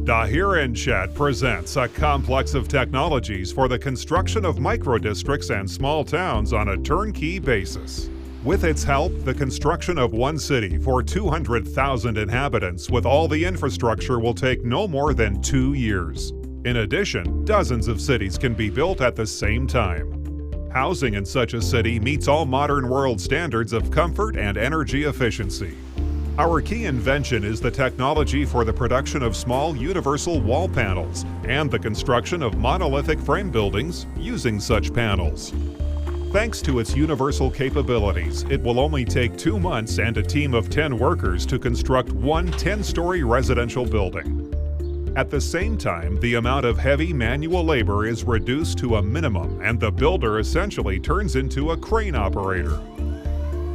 Dahir Insaat presents a complex of technologies for the construction of microdistricts and small towns on a turnkey basis. With its help, the construction of one city for 200,000 inhabitants with all the infrastructure will take no more than 2 years. In addition, dozens of cities can be built at the same time. Housing in such a city meets all modern world standards of comfort and energy efficiency. Our key invention is the technology for the production of small universal wall panels and the construction of monolithic frame buildings using such panels. Thanks to its universal capabilities, it will only take 2 months and a team of 10 workers to construct one 10-story residential building. At the same time, the amount of heavy manual labor is reduced to a minimum and the builder essentially turns into a crane operator.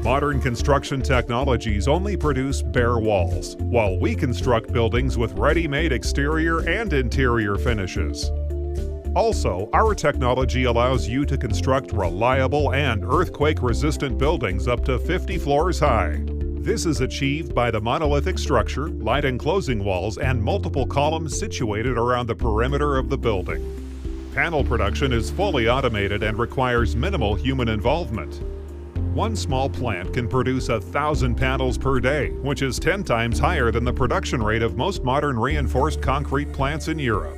Modern construction technologies only produce bare walls, while we construct buildings with ready-made exterior and interior finishes. Also, our technology allows you to construct reliable and earthquake-resistant buildings up to 50 floors high. This is achieved by the monolithic structure, light enclosing walls, and multiple columns situated around the perimeter of the building. Panel production is fully automated and requires minimal human involvement. One small plant can produce 1,000 panels per day, which is 10 times higher than the production rate of most modern reinforced concrete plants in Europe.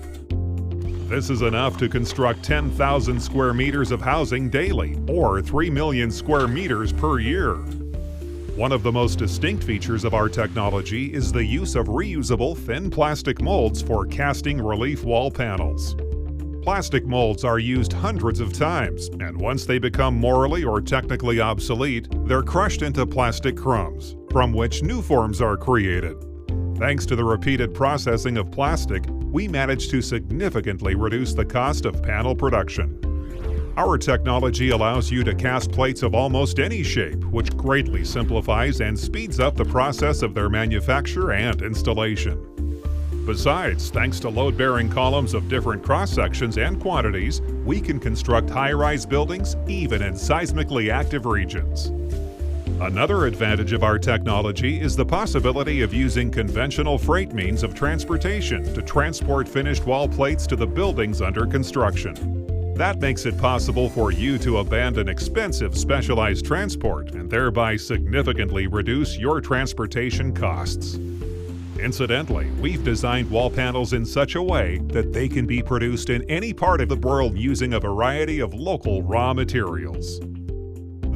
This is enough to construct 10,000 square meters of housing daily, or 3 million square meters per year. One of the most distinct features of our technology is the use of reusable thin plastic molds for casting relief wall panels. Plastic molds are used hundreds of times, and once they become morally or technically obsolete, they're crushed into plastic crumbs, from which new forms are created. Thanks to the repeated processing of plastic, we managed to significantly reduce the cost of panel production. Our technology allows you to cast plates of almost any shape, which greatly simplifies and speeds up the process of their manufacture and installation. Besides, thanks to load-bearing columns of different cross-sections and quantities, we can construct high-rise buildings even in seismically active regions. Another advantage of our technology is the possibility of using conventional freight means of transportation to transport finished wall plates to the buildings under construction. That makes it possible for you to abandon expensive specialized transport and thereby significantly reduce your transportation costs. Incidentally, we've designed wall panels in such a way that they can be produced in any part of the world using a variety of local raw materials.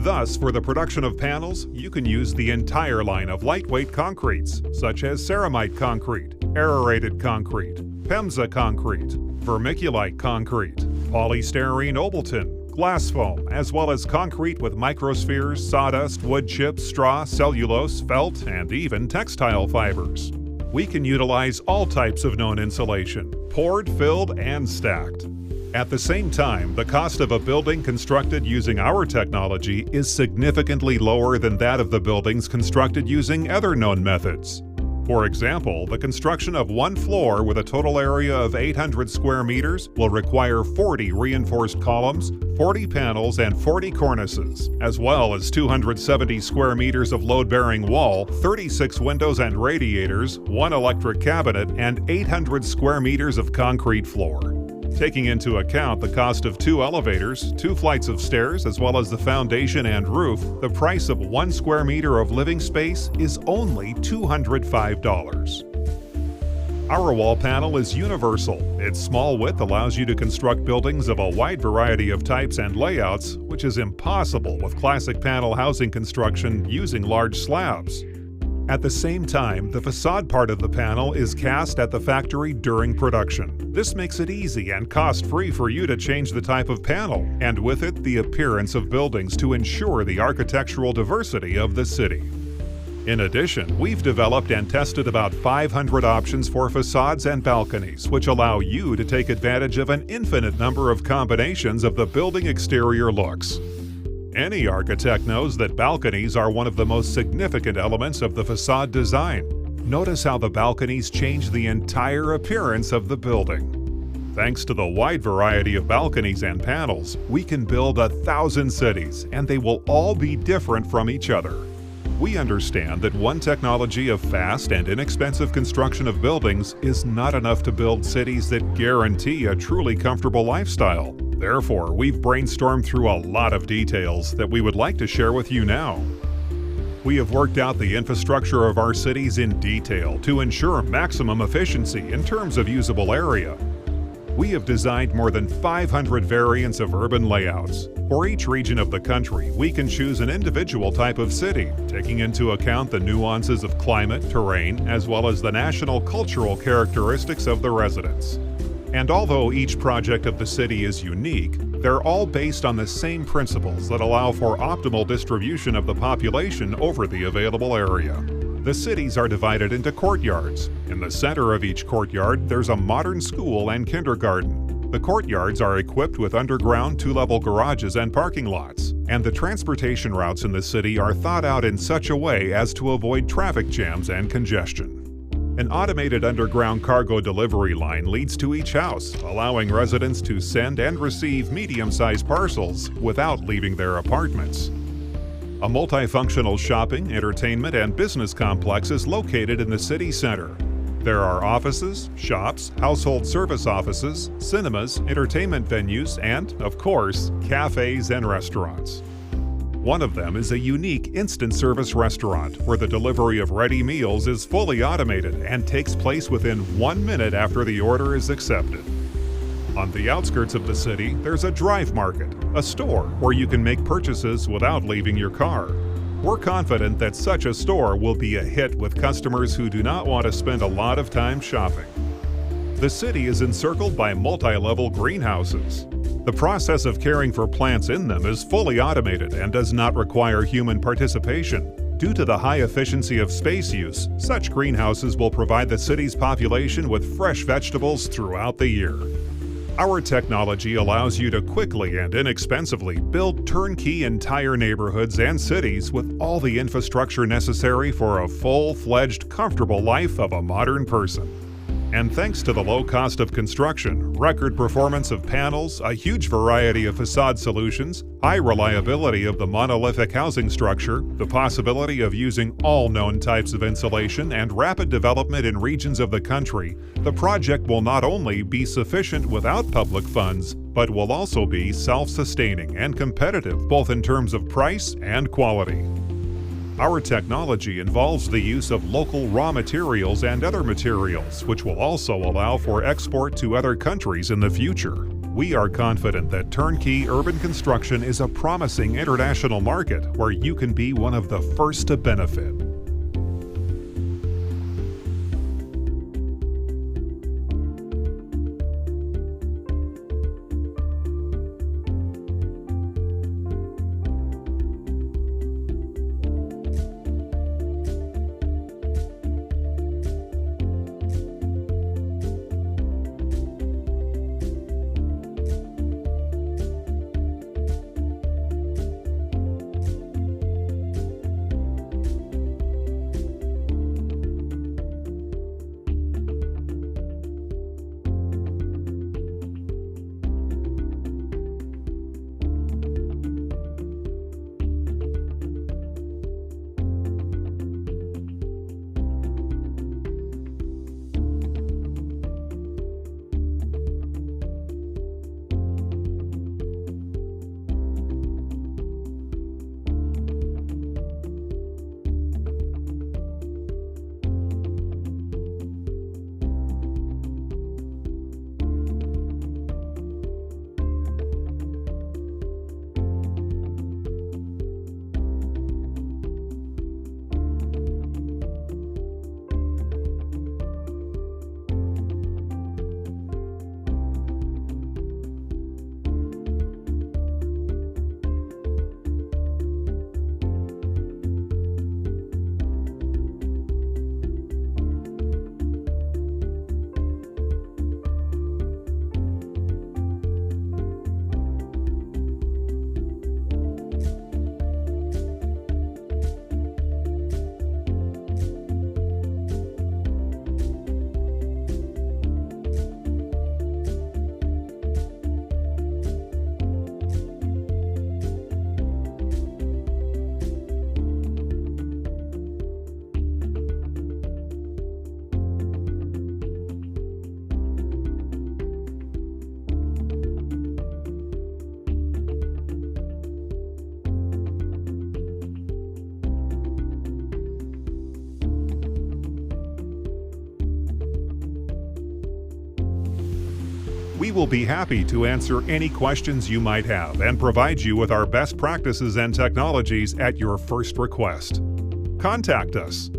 Thus, for the production of panels, you can use the entire line of lightweight concretes, such as ceramite concrete, aerated concrete, PEMSA concrete, vermiculite concrete, polystyrene Obleton, glass foam, as well as concrete with microspheres, sawdust, wood chips, straw, cellulose, felt, and even textile fibers. We can utilize all types of known insulation, poured, filled, and stacked. At the same time, the cost of a building constructed using our technology is significantly lower than that of the buildings constructed using other known methods. For example, the construction of one floor with a total area of 800 square meters will require 40 reinforced columns, 40 panels, and 40 cornices, as well as 270 square meters of load-bearing wall, 36 windows and radiators, 1 electric cabinet, and 800 square meters of concrete floor. Taking into account the cost of 2 elevators, 2 flights of stairs, as well as the foundation and roof, the price of 1 square meter of living space is only $205. Our wall panel is universal. Its small width allows you to construct buildings of a wide variety of types and layouts, which is impossible with classic panel housing construction using large slabs. At the same time, the facade part of the panel is cast at the factory during production. This makes it easy and cost-free for you to change the type of panel, and with it, the appearance of buildings to ensure the architectural diversity of the city. In addition, we've developed and tested about 500 options for facades and balconies, which allow you to take advantage of an infinite number of combinations of the building exterior looks. Any architect knows that balconies are one of the most significant elements of the facade design. Notice how the balconies change the entire appearance of the building. Thanks to the wide variety of balconies and panels, we can build 1,000 cities, and they will all be different from each other. We understand that one technology of fast and inexpensive construction of buildings is not enough to build cities that guarantee a truly comfortable lifestyle. Therefore, we've brainstormed through a lot of details that we would like to share with you now. We have worked out the infrastructure of our cities in detail to ensure maximum efficiency in terms of usable area. We have designed more than 500 variants of urban layouts. For each region of the country, we can choose an individual type of city, taking into account the nuances of climate, terrain, as well as the national cultural characteristics of the residents. And although each project of the city is unique, they're all based on the same principles that allow for optimal distribution of the population over the available area. The cities are divided into courtyards. In the center of each courtyard, there's a modern school and kindergarten. The courtyards are equipped with underground two-level garages and parking lots, and the transportation routes in the city are thought out in such a way as to avoid traffic jams and congestion. An automated underground cargo delivery line leads to each house, allowing residents to send and receive medium-sized parcels without leaving their apartments. A multifunctional shopping, entertainment, and business complex is located in the city center. There are offices, shops, household service offices, cinemas, entertainment venues, and, of course, cafes and restaurants. One of them is a unique instant service restaurant where the delivery of ready meals is fully automated and takes place within 1 minute after the order is accepted. On the outskirts of the city, there's a drive market, a store where you can make purchases without leaving your car. We're confident that such a store will be a hit with customers who do not want to spend a lot of time shopping. The city is encircled by multi-level greenhouses. The process of caring for plants in them is fully automated and does not require human participation. Due to the high efficiency of space use, such greenhouses will provide the city's population with fresh vegetables throughout the year. Our technology allows you to quickly and inexpensively build turnkey entire neighborhoods and cities with all the infrastructure necessary for a full-fledged, comfortable life of a modern person. And thanks to the low cost of construction, record performance of panels, a huge variety of facade solutions, high reliability of the monolithic housing structure, the possibility of using all known types of insulation, and rapid development in regions of the country, the project will not only be sufficient without public funds, but will also be self-sustaining and competitive both in terms of price and quality. Our technology involves the use of local raw materials and other materials, which will also allow for export to other countries in the future. We are confident that turnkey urban construction is a promising international market where you can be one of the first to benefit. We will be happy to answer any questions you might have and provide you with our best practices and technologies at your first request. Contact us